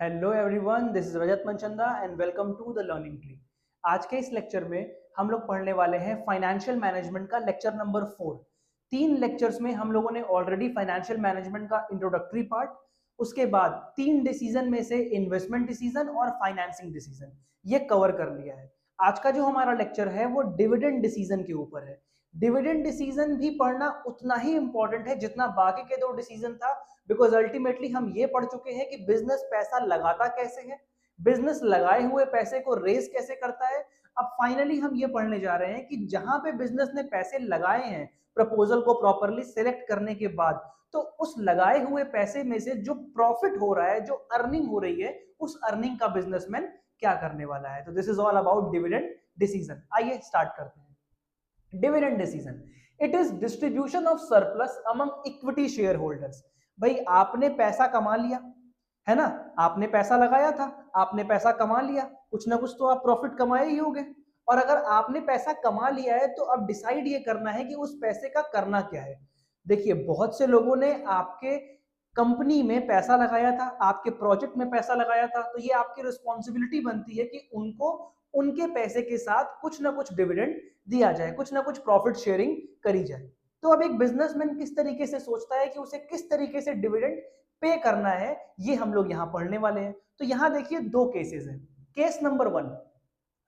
Hello everyone, this is Rajat Manchanda and welcome to the learning tree. आज के इस lecture में हम लोग पढ़ने वाले हैं फाइनेंशियल मैनेजमेंट का लेक्चर नंबर 4। 3 लेक्चर्स में हम लोगों ने ऑलरेडी फाइनेंशियल मैनेजमेंट का इंट्रोडक्टरी पार्ट, उसके बाद 3 डिसीजन में से इन्वेस्टमेंट डिसीजन और फाइनेंसिंग डिसीजन ये कवर कर लिया है। आज का जो हमारा लेक्चर है वो डिविडेंड डिसीजन के ऊपर है। डिविडेंड डिसीजन भी पढ़ना उतना ही इंपॉर्टेंट है जितना बाकी के 2 डिसीजन था, बिकॉज अल्टीमेटली हम ये पढ़ चुके हैं कि बिजनेस पैसा लगाता कैसे है, बिजनेस लगाए हुए पैसे को रेज कैसे करता है। अब फाइनली हम ये पढ़ने जा रहे हैं कि जहां पे बिजनेस ने पैसे लगाए हैं प्रपोजल को प्रॉपरली सिलेक्ट करने के बाद, तो उस लगाए हुए पैसे में से जो प्रॉफिट हो रहा है, जो अर्निंग हो रही है, उस अर्निंग का बिजनेसमैन क्या करने वाला है। तो this is all about dividend decision. आइए स्टार्ट करते हैं। Dividend decision, it is distribution of surplus among equity share holders. भाई आपने पैसा कमा लिया है ना, आपने पैसा लगाया था, आपने पैसा कमा लिया, कुछ ना कुछ तो आप प्रॉफिट कमाए ही होंगे। और अगर आपने पैसा कमा लिया है तो अब डिसाइड ये करना है कि उस पैसे का करना क्या है। देखिए, बहुत से लोगों ने आपके कंपनी में पैसा लगाया था, आपके प्रोजेक्ट में पैसा लगाया था, तो ये आपकी रिस्पॉन्सिबिलिटी बनती है कि उनको उनके पैसे के साथ कुछ ना कुछ डिविडेंड दिया जाए, कुछ ना कुछ प्रॉफिट शेयरिंग करी जाए। तो अब एक बिजनेसमैन किस तरीके से सोचता है कि उसे किस तरीके से डिविडेंड पे करना है, ये हम लोग यहाँ पढ़ने वाले हैं। तो यहाँ देखिए 2 केसेस हैं। Case number 1,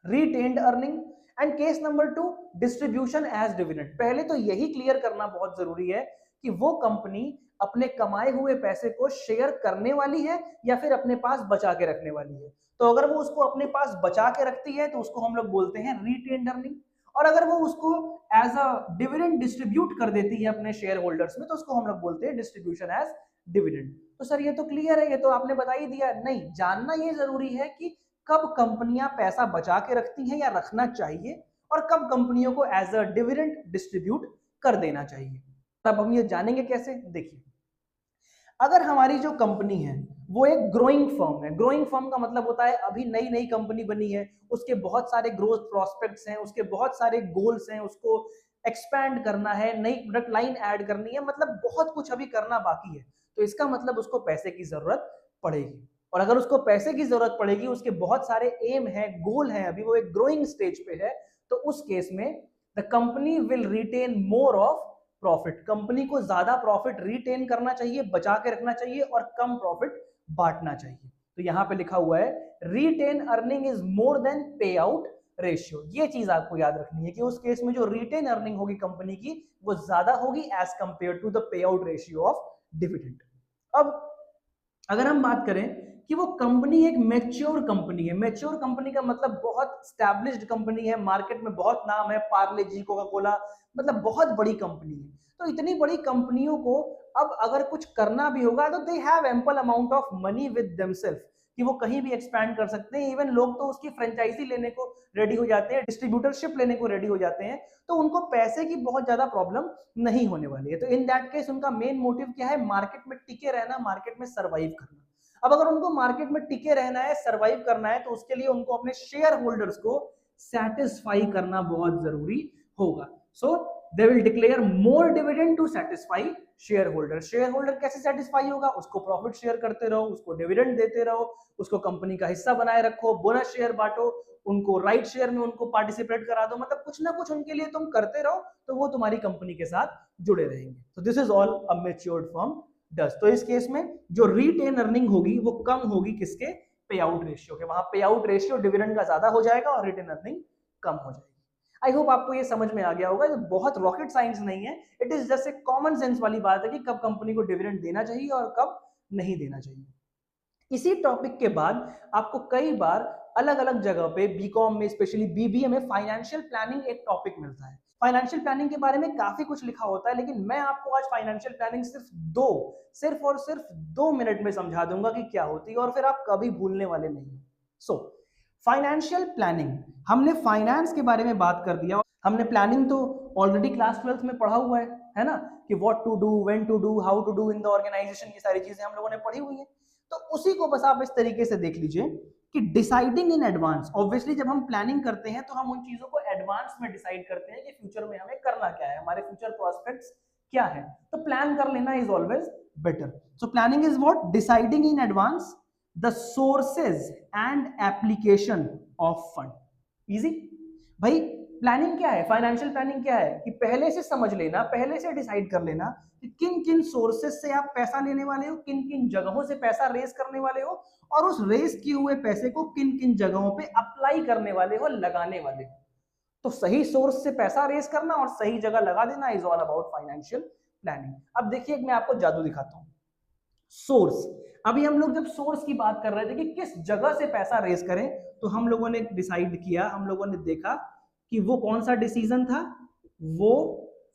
retained earning, and case number 2, distribution as dividend. पहले तो यही क्लियर करना बहुत जरूरी है कि वो कंपनी अपने कमाए हुए पैसे को शेयर करने वाली है या फिर अपने पास बचा के रखने वाली है। तो अगर वो उसको अपने पास बचा के रखती है तो उसको हम लोग बोलते हैं रिटेन्ड अर्निंग, और अगर वो उसको एज अ डिविडेंड डिस्ट्रीब्यूट कर देती है अपने शेयर होल्डर्स में तो उसको हम लोग बोलते हैं डिस्ट्रीब्यूशन एज डिविडेंड। तो सर ये तो क्लियर है, ये तो आपने बता ही दिया। नहीं, जानना ये जरूरी है कि कब कंपनियां पैसा बचा के रखती हैं या रखना चाहिए, और कब कंपनियों को एज अ डिविडेंड डिस्ट्रीब्यूट कर देना चाहिए। तब हम ये जानेंगे कैसे। देखिए, अगर हमारी जो कंपनी है वो एक ग्रोइंग फर्म है, ग्रोइंग फर्म का मतलब होता है अभी नई नई कंपनी बनी है, उसके बहुत सारे ग्रोथ प्रोस्पेक्ट्स हैं, उसके बहुत सारे गोल्स हैं, उसको एक्सपैंड करना है, नई प्रोडक्ट लाइन ऐड करनी है, मतलब बहुत कुछ अभी करना बाकी है। तो इसका मतलब उसको पैसे की जरूरत पड़ेगी, और अगर उसको पैसे की जरूरत पड़ेगी, उसके बहुत सारे एम है, गोल है, अभी वो एक ग्रोइंग स्टेज पे है, तो उस केस में the company will retain more of profit. Company को ज्यादा प्रॉफिट रिटेन करना चाहिए, बचा के रखना चाहिए, और कम प्रॉफिट बांटना चाहिए। तो यहां पे लिखा हुआ है retain earning is more than pay out ratio. ये चीज आपको याद रखनी है कि उस केस में जो रिटेन अर्निंग होगी कंपनी की वो ज्यादा होगी एज कंपेयर टू द पे आउट रेशियो ऑफ डिविडेंड। अब अगर हम बात करें कि वो कंपनी एक मैच्योर कंपनी है, मैच्योर कंपनी का मतलब बहुत स्टैब्लिश्ड कंपनी है, मार्केट में बहुत नाम है, पार्ले जी, कोका कोला, मतलब बहुत बड़ी कंपनी है। तो इतनी बड़ी कंपनियों को अब अगर कुछ करना भी होगा तो they have ample amount of money with themselves, कि वो कहीं भी एक्सपैंड कर सकते हैं। इवन लोग तो उसकी फ्रेंचाइजी लेने को रेडी हो जाते हैं, डिस्ट्रीब्यूटरशिप लेने को रेडी हो जाते हैं, तो उनको पैसे की बहुत ज्यादा प्रॉब्लम नहीं होने वाली है। तो इन दैट केस उनका मेन मोटिव क्या है? मार्केट में टिके रहना, मार्केट में सर्वाइव करना। अब अगर उनको मार्केट में टिके रहना है, सर्वाइव करना है, तो उसके लिए उनको अपने शेयर होल्डर्स को सेटिस्फाई करना बहुत जरूरी होगा। So they will declare more dividend to satisfy share holder. Share holder कैसे सेटिस्फाई होगा? उसको प्रॉफिट शेयर करते रहो, उसको डिविडेंड देते रहो, उसको कंपनी का हिस्सा बनाए रखो, बोनस शेयर बांटो, उनको राइट शेयर में उनको पार्टिसिपेट करा दो, मतलब कुछ ना कुछ उनके लिए तुम करते रहो, तो वो तुम्हारी कंपनी के साथ जुड़े रहेंगे। तो this is all a matured firm does. तो इस केस में जो रिटेन अर्निंग होगी वो कम होगी किसके? पे आउट रेशियो के। वहां पे आउट रेशियो डिविडेंड का ज्यादा हो जाएगा और रिटेन अर्निंग कम हो जाएगी। आई होप आपको ये समझ में आ गया होगा। बहुत रॉकेट साइंस नहीं है, इट इज जस्ट एक कॉमन सेंस वाली बात है कि कब कंपनी को डिविडेंड देना चाहिए और कब नहीं देना चाहिए। इसी टॉपिक के बाद आपको कई बार अलग अलग जगह पे बीकॉम में, स्पेशली बीबीए में फाइनेंशियल प्लानिंग एक टॉपिक मिलता है। फाइनेंशियल प्लानिंग के बारे में काफी कुछ लिखा होता है, लेकिन मैं आपको आज फाइनेंशियल प्लानिंग सिर्फ और सिर्फ 2 मिनट में समझा दूंगा कि क्या होती है, और फिर आप कभी भूलने वाले नहीं। सो फाइनेंशियल प्लानिंग, हमने फाइनेंस के बारे में बात कर दिया, हमने प्लानिंग तो ऑलरेडी क्लास 12th में पढ़ा हुआ है ना, कि what to do, when to do, how to do in the organization, ये सारी चीजें हम लोगों ने पढ़ी हुई है। तो उसी को बस आप इस तरीके से देख लीजिए कि डिसाइडिंग इन एडवांस। ऑब्वियसली जब हम प्लानिंग करते हैं तो हम उन चीजों को एडवांस में डिसाइड करते हैं कि फ्यूचर में हमें करना क्या है, हमारे फ्यूचर प्रोस्पेक्ट्स क्या है, तो प्लान कर लेना is always better. So planning is what? Deciding in advance the sources and application of fund. Easy भाई। प्लानिंग क्या है, फाइनेंशियल प्लानिंग क्या है कि पहले से समझ लेना, पहले से डिसाइड कर लेना कि किन किन सोर्सेज से आप पैसा लेने वाले हो, किन किन जगहों से पैसा रेज करने वाले हो, और उस रेज किए हुए पैसे को किन किन जगहों पे अप्लाई करने वाले हो, लगाने वाले हो। तो सही सोर्स से पैसा रेज करना और सही जगह लगा देना is all about financial planning. अब देखिए मैं आपको जादू दिखाता हूं। सोर्स, अभी हम लोग जब सोर्स की बात कर रहे थे कि किस जगह से पैसा रेज करें, तो हम लोगों ने डिसाइड किया, हम लोगों ने देखा कि वो कौन सा डिसीजन था, वो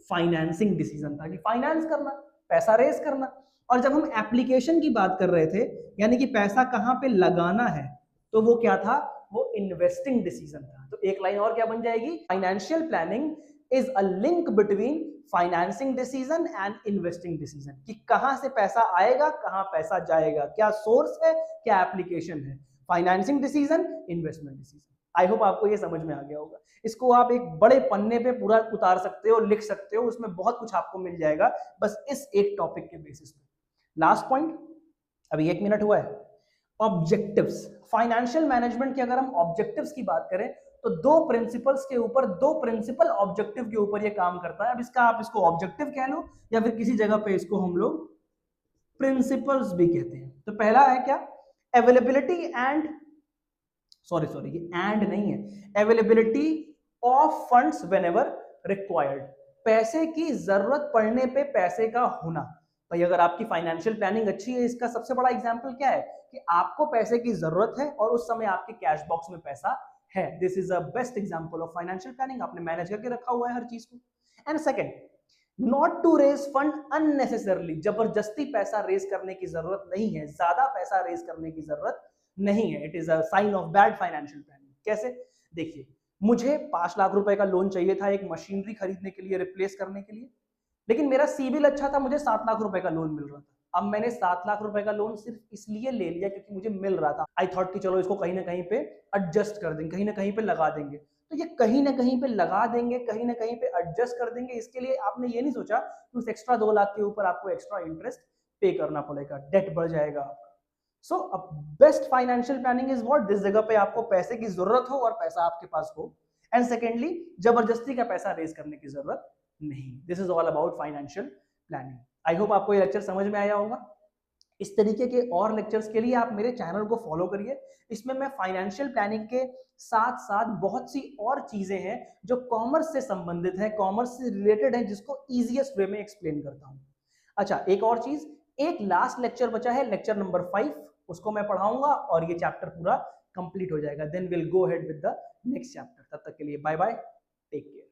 फाइनेंसिंग डिसीजन था कि फाइनेंस करना, पैसा रेज करना। और जब हम एप्लीकेशन की बात कर रहे थे, यानी कि पैसा कहां पे लगाना है, तो वो क्या था, वो इन्वेस्टिंग डिसीजन था। तो एक लाइन और क्या बन जाएगी, financial planning is a link between financing decision and investing decision, कि कहां से पैसा आएगा, कहां पैसा जाएगा, क्या सोर्स है, क्या एप्लीकेशन है, financing decision, investment decision. I hope आपको ये समझ में आ गया होगा। इसको आप एक बड़े पन्ने पे पूरा उतार सकते हो, लिख सकते हो, उसमें बहुत कुछ आपको मिल जाएगा बस इस एक टॉपिक के बेसिस पे। लास्ट पॉइंट, अभी 1 मिनट हुआ है, ऑब्जेक्टिव्स। फाइनेंशियल मैनेजमेंट के अगर हम ऑब्जेक्टिव्स की बात करें तो दो प्रिंसिपल्स के ऊपर, दो प्रिंसिपल ऑब्जेक्टिव के ऊपर ये काम करता है। अब इसका आप इसको ऑब्जेक्टिव कह लो या फिर किसी जगह पे इसको हम लोग प्रिंसिपल्स भी कहते हैं। तो पहला है क्या, अवेलेबिलिटी एंड सॉरी ये एंड नहीं है, availability of funds whenever required. पैसे की जरूरत पड़ने पे पैसे का होना। भाई अगर आपकी फाइनेंशियल प्लानिंग अच्छी है, इसका सबसे बड़ा एग्जांपल क्या है कि आपको पैसे की जरूरत है और उस समय आपके कैश बॉक्स में पैसा है। This is a best example of financial planning, आपने मैनेज करके रखा हुआ है हर चीज को। And second, not to raise fund unnecessarily. जबरदस्ती पैसा रेज करने की जरूरत नहीं है, ज्यादा पैसा रेज करने की जरूरत नहीं है। It is a sign of bad financial planning. कैसे, देखिए मुझे 5 लाख रुपए का लोन चाहिए था एक मशीनरी खरीदने के लिए, रिप्लेस करने के लिए, लेकिन मेरा सिबिल अच्छा था, मुझे 7 लाख रुपए का लोन मिल रहा था। अब मैंने 7 लाख रुपए का लोन सिर्फ इसलिए ले लिया क्योंकि मुझे मिल रहा था। आई थॉट कि चलो इसको कहीं ना कहीं पे एडजस्ट कर देंगे, कहीं ना कहीं पे लगा देंगे। तो ये कहीं ना कहीं पे लगा देंगे, कहीं ना कहीं पे एडजस्ट कर देंगे, इसके लिए आपने ये नहीं सोचा कि उस एक्स्ट्रा 2 लाख के ऊपर आपको एक्स्ट्रा इंटरेस्ट पे करना पड़ेगा, डेट बढ़ जाएगा आपका। So best financial planning is what, जिस जगह पे आपको पैसे की जरूरत हो और पैसा आपके पास हो। एंड सेकेंडली, जबरदस्ती का पैसा रेज करने की जरूरत नहीं। This is all about financial planning. I hope आपको ये लेक्चर समझ में आया होगा। इस तरीके के और लेक्चर्स के लिए आप मेरे चैनल को फॉलो करिए। इसमें मैं फाइनेंशियल प्लानिंग के साथ साथ बहुत सी और चीजें हैं जो कॉमर्स से संबंधित है, कॉमर्स से रिलेटेड है, जिसको इजीएस्ट वे में एक्सप्लेन करता हूं। अच्छा, एक और चीज, एक लास्ट लेक्चर बचा है, लेक्चर नंबर 5, उसको मैं पढ़ाऊंगा और ये चैप्टर पूरा कंप्लीट हो जाएगा। Then will go ahead with the next chapter. तब तक के लिए बाय बाय, टेक केयर।